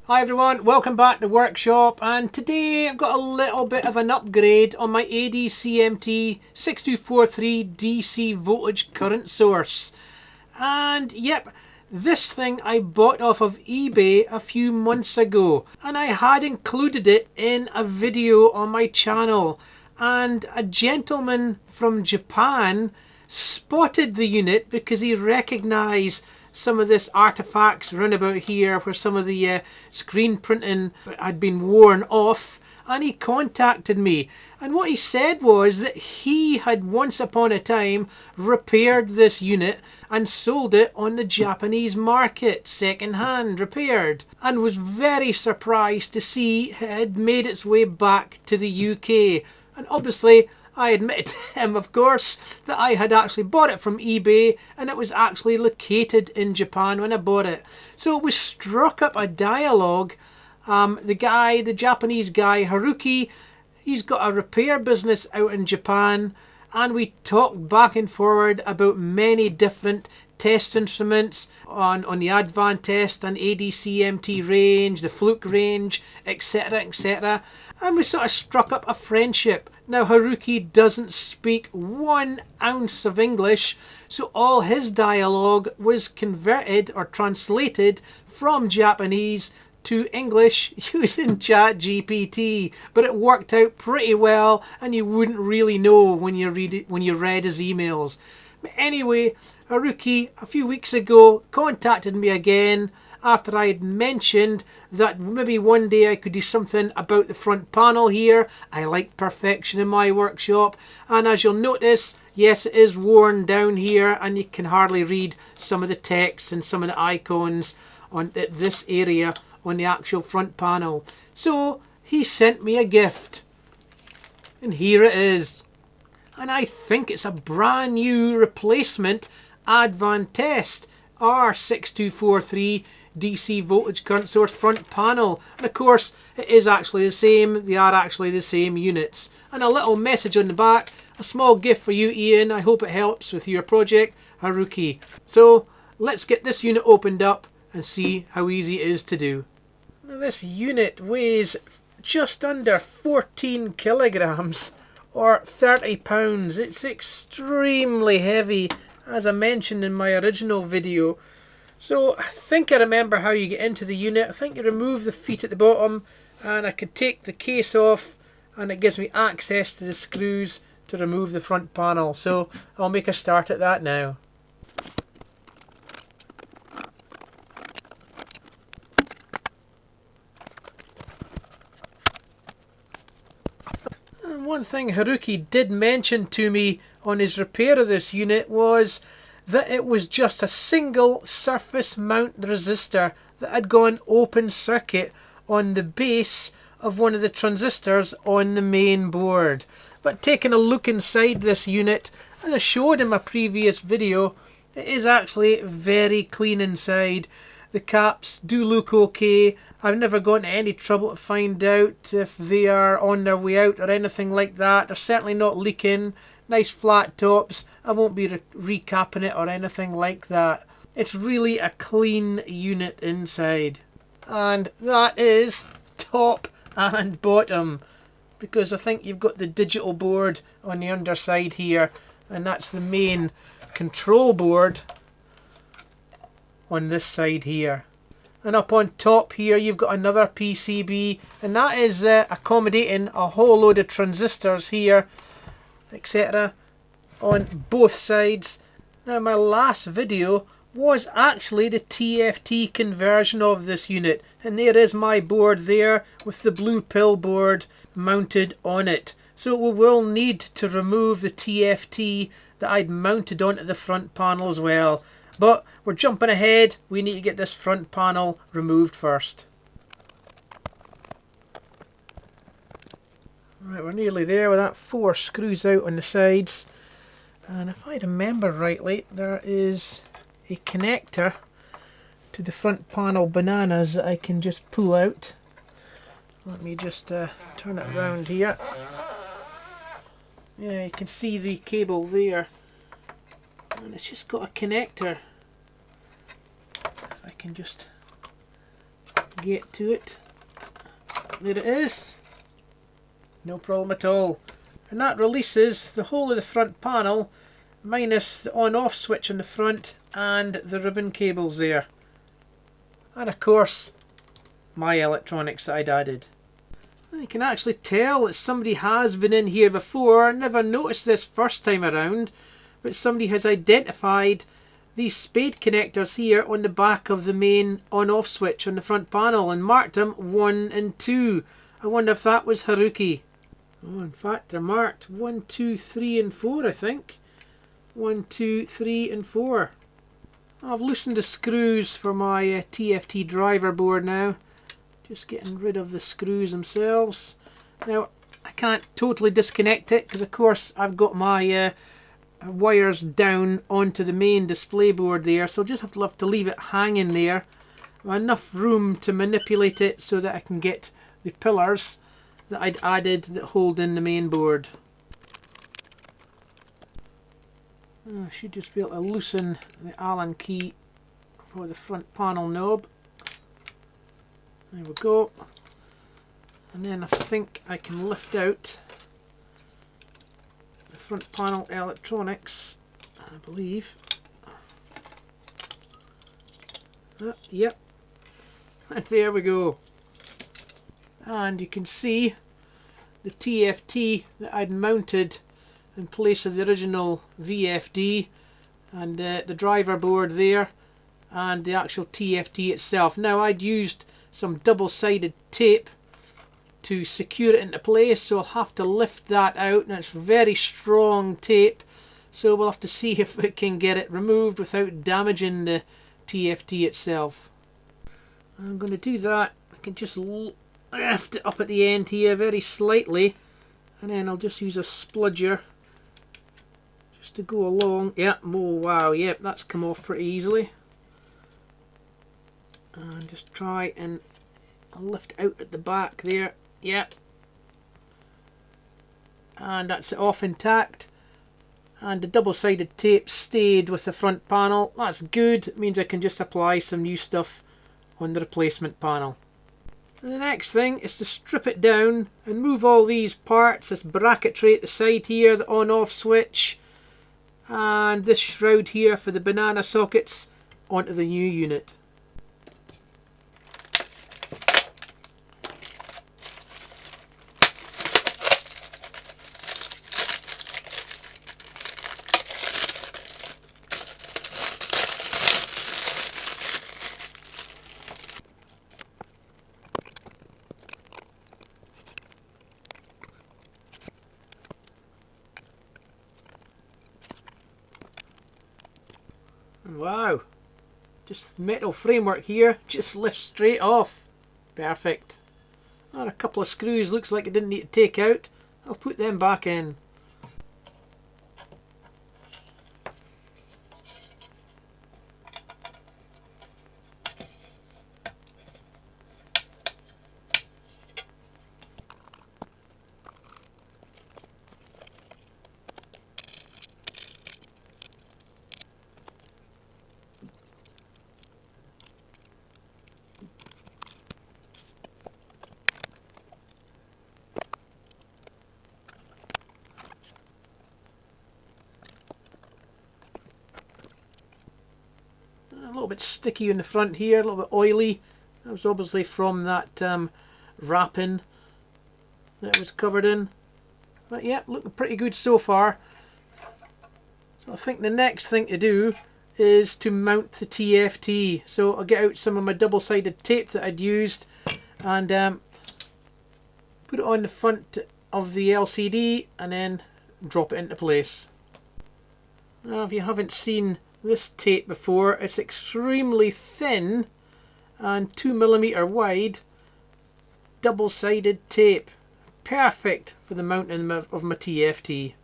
Hi everyone, welcome back to the workshop, and today I've got a little bit of an upgrade on my ADCMT 6243 DC voltage current source. And yep, this thing I bought off of eBay a few months ago, and I had included it in a video on my channel, and a gentleman from Japan spotted the unit because he recognized some of this artifacts round about here where some of the screen printing had been worn off, and he contacted me, and what he said was that he had once upon a time repaired this unit and sold it on the Japanese market second hand repaired, and was very surprised to see it had made its way back to the UK. And obviously I admitted to him, of course, that I had actually bought it from eBay and it was actually located in Japan when I bought it. So we struck up a dialogue. The Japanese guy, Haruki, he's got a repair business out in Japan, and we talked back and forward about many different test instruments on the Advantest and ADCMT range, the Fluke range, etc, etc. And we sort of struck up a friendship. Now Haruki doesn't speak 1 ounce of English, so all his dialogue was converted or translated from Japanese to English using ChatGPT, but it worked out pretty well, and you wouldn't really know when you read his emails. But anyway, Haruki a few weeks ago contacted me again after I had mentioned that maybe one day I could do something about the front panel here. I like perfection in my workshop, and as you'll notice, yes, it is worn down here and you can hardly read some of the text and some of the icons on this area on the actual front panel. So he sent me a gift, and here it is. And I think it's a brand new replacement Advantest R6243 DC voltage current source front panel, and of course it is actually the same. They are actually the same units, and a little message on the back, a small gift for you, Ian. I hope it helps with your project, Haruki. So let's get this unit opened up and see how easy it is to do. Now, this unit weighs just under 14 kilograms or 30 pounds. It's extremely heavy, as I mentioned in my original video. So I think I remember how you get into the unit. I think you remove the feet at the bottom, and I could take the case off, and it gives me access to the screws to remove the front panel. So I'll make a start at that now. And one thing Haruki did mention to me on his repair of this unit was that it was just a single surface mount resistor that had gone open circuit on the base of one of the transistors on the main board. But taking a look inside this unit, as I showed in my previous video, it is actually very clean inside. The caps do look okay. I've never gone to any trouble to find out if they are on their way out or anything like that. They're certainly not leaking. Nice flat tops. I won't be recapping it or anything like that. It's really a clean unit inside. And that is top and bottom, because I think you've got the digital board on the underside here, and that's the main control board on this side here. And up on top here you've got another PCB, and that is accommodating a whole load of transistors here, etc. on both sides. Now my last video was actually the TFT conversion of this unit, and there is my board there with the blue pill board mounted on it. So we will need to remove the TFT that I'd mounted onto the front panel as well. But we're jumping ahead. We need to get this front panel removed first. Right, we're nearly there with that 4 screws out on the sides. And if I remember rightly, there is a connector to the front panel bananas that I can just pull out. Let me just turn it around here. Yeah, you can see the cable there. And it's just got a connector. I can just get to it. There it is. No problem at all. And that releases the whole of the front panel, minus the on-off switch on the front and the ribbon cables there. And of course, my electronics that I'd added. You can actually tell that somebody has been in here before. I never noticed this first time around, but somebody has identified these spade connectors here on the back of the main on-off switch on the front panel and marked them 1 and 2. I wonder if that was Haruki. Oh, in fact, they're marked 1, 2, 3 and 4, I think. 1, 2, 3 and 4. I've loosened the screws for my TFT driver board now. Just getting rid of the screws themselves. Now, I can't totally disconnect it because, of course, I've got my wires down onto the main display board there. So I'll just have to leave it hanging there. Enough room to manipulate it so that I can get the pillars that I'd added that hold in the main board. I should just be able to loosen the Allen key for the front panel knob. There we go. And then I think I can lift out the front panel electronics, I believe. Yep. And there we go. And you can see the TFT that I'd mounted in place of the original VFD, and the driver board there, and the actual TFT itself. Now, I'd used some double-sided tape to secure it into place, so I'll have to lift that out, and it's very strong tape, so we'll have to see if we can get it removed without damaging the TFT itself. I'm going to do that. I can just lift it up at the end here very slightly, and then I'll just use a spludger just to go along. Yeah, oh wow, yep, that's come off pretty easily. And just try and lift out at the back there. Yep. And that's it off intact. And the double-sided tape stayed with the front panel. That's good. It means I can just apply some new stuff on the replacement panel. And the next thing is to strip it down and move all these parts, this bracketry at the side here, the on-off switch, and this shroud here for the banana sockets, onto the new unit. Wow, just metal framework here, just lifts straight off. Perfect. And a couple of screws looks like it didn't need to take out. I'll put them back in. A little bit sticky in the front here, a little bit oily. That was obviously from that wrapping that it was covered in. But yeah, looking pretty good so far. So I think the next thing to do is to mount the TFT. So I'll get out some of my double-sided tape that I'd used and put it on the front of the LCD and then drop it into place. Now, if you haven't seen this tape before, it's extremely thin and 2mm wide double-sided tape. Perfect for the mounting of my TFT.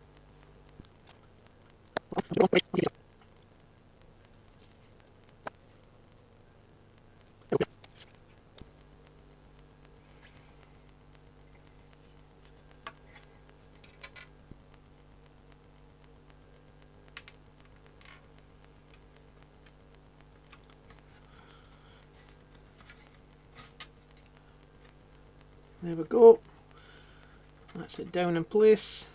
There we go. That's it down in place.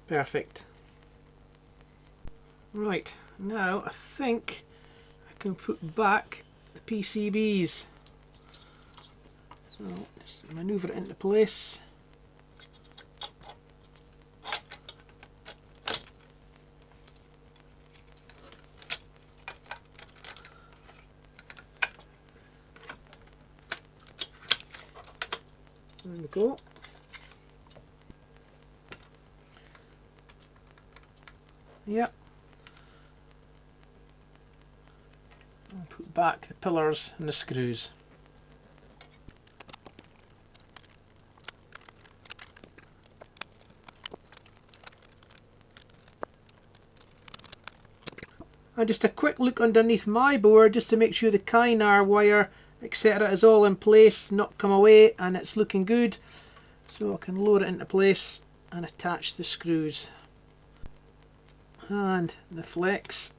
Perfect. Right, now I think I can put back the PCBs. So just manoeuvre it into place. There we go. Yep. I'll put back the pillars and the screws. And just a quick look underneath my board just to make sure the Kynar wire, etc. is all in place, not come away, and it's looking good. So I can lower it into place and attach the screws. And the flex.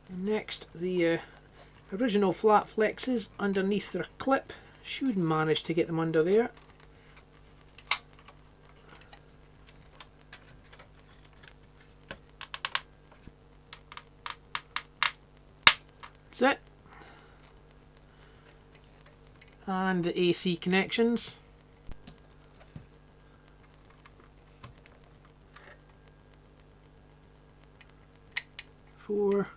And next, the original flat flexes underneath their clip. Should manage to get them under there. That's it. And the AC connections. Four,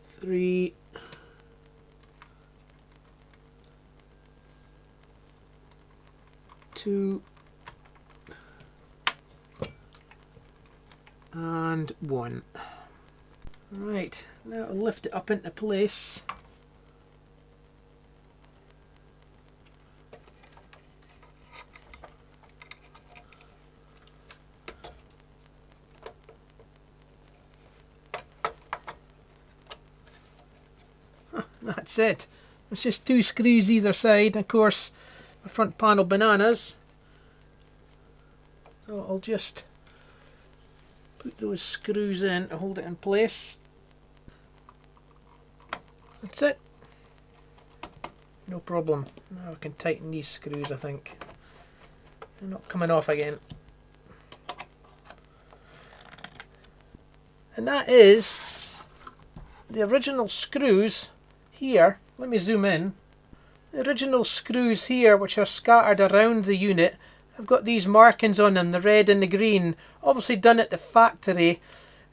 three, two, and one. Right, now I'll lift it up into place. That's it. It's just two screws either side, and of course the front panel bananas. So I'll just put those screws in to hold it in place. That's it. No problem. Now I can tighten these screws, I think. They're not coming off again. And that is the original screws here. Let me zoom in. The original screws here, which are scattered around the unit, I've got these markings on them, the red and the green, obviously done at the factory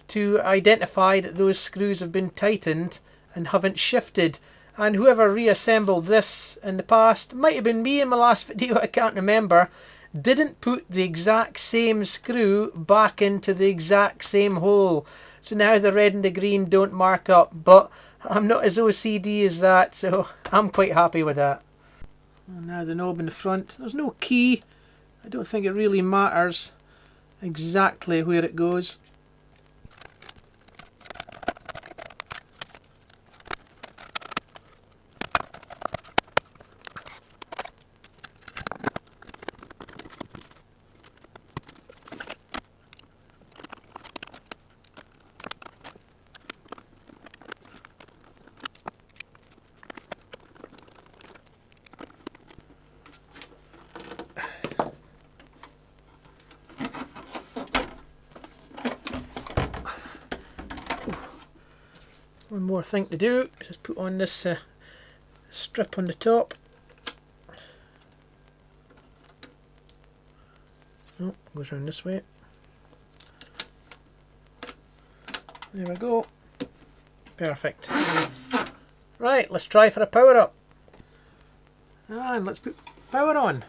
to identify that those screws have been tightened and haven't shifted. And whoever reassembled this in the past, might have been me in my last video, I can't remember, didn't put the exact same screw back into the exact same hole. So now the red and the green don't mark up, but I'm not as OCD as that, so I'm quite happy with that. And now the knob in the front. There's no key. I don't think it really matters exactly where it goes. One more thing to do, just put on this strip on the top. Oh, goes around this way. There we go. Perfect. Right, let's try for a power up. And let's put power on.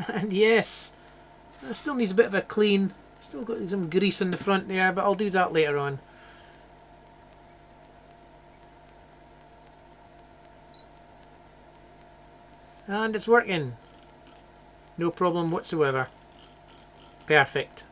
And yes, it still needs a bit of a clean. Still got some grease in the front there, but I'll do that later on. And it's working. No problem whatsoever. Perfect.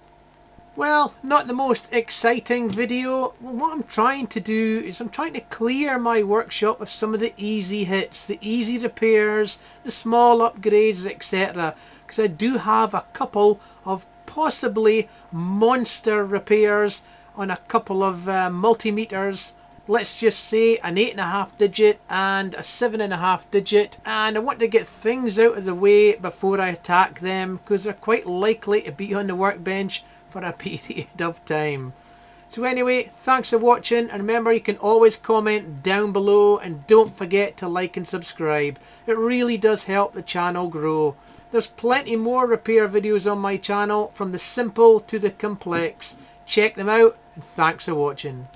Well, not the most exciting video. What I'm trying to do is I'm trying to clear my workshop of some of the easy hits, the easy repairs, the small upgrades, etc. Because I do have a couple of possibly monster repairs on a couple of multimeters. Let's just say an 8.5 digit and a 7.5 digit, and I want to get things out of the way before I attack them because they're quite likely to be on the workbench for a period of time. So anyway, thanks for watching, and remember you can always comment down below, and don't forget to like and subscribe. It really does help the channel grow. There's plenty more repair videos on my channel, from the simple to the complex. Check them out, and thanks for watching.